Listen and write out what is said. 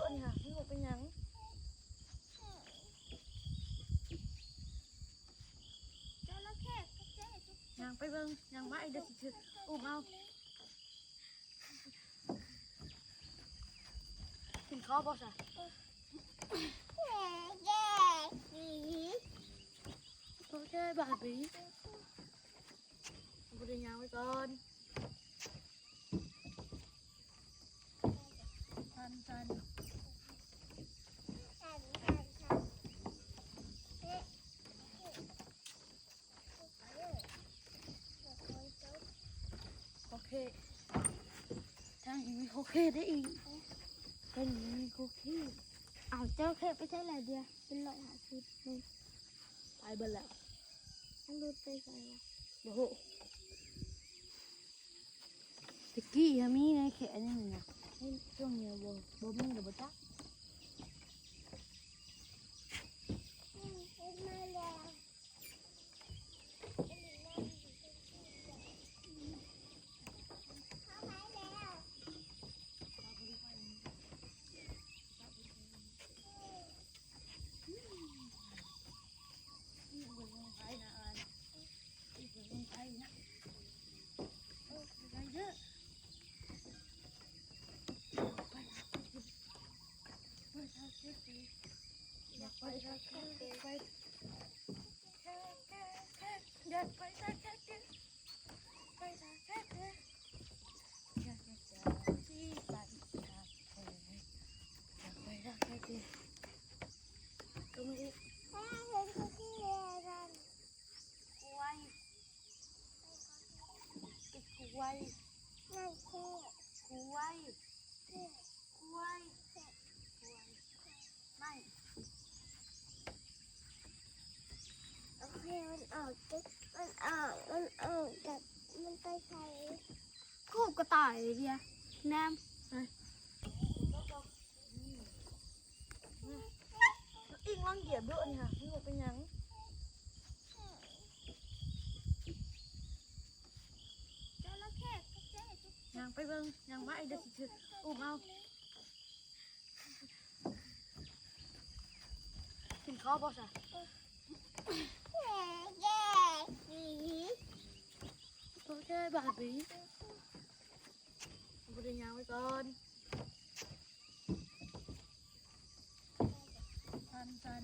อะนี่ค่ะมันเป็นยังยังไปเบิ่งยังว่าไอเด็กสิอุ้มเอากินข้าวบ่ซะโอเคบาบีเอาไปเดินยางไว้ก่อนทันโอเคทางนี้มีโอเคได้อีกเป็นมีโอเคเอาเจ้าแค่ไปใช้หลายเดียวเป็น150นี่ไปเบิ่งแล้ว มันรุดไปใส่ละ โอ้โหตะกี้ยังมีในแขนนี่นะให้ช่วงนี้บ่มีหรือบ่จ๊ะมาแล้วอยากไปสักที่บ้านทักแท้อยากไปสักที่ก็ไม่ได้กล้วยติดกล้วยกล้วยไม่โอเคมันออกกับมันไปใช้คู่กระต่ายเลยเดียวน้ำ อิงลองเหยียบด้วยนี่ค่ะมันเป็นยังยังไปเบิ่งยังว่าไอเด็กสิอุ้มเอากินข้าวบ่ซะโอเคบาบีเอาไปเดินยางไว้ก่อนทัน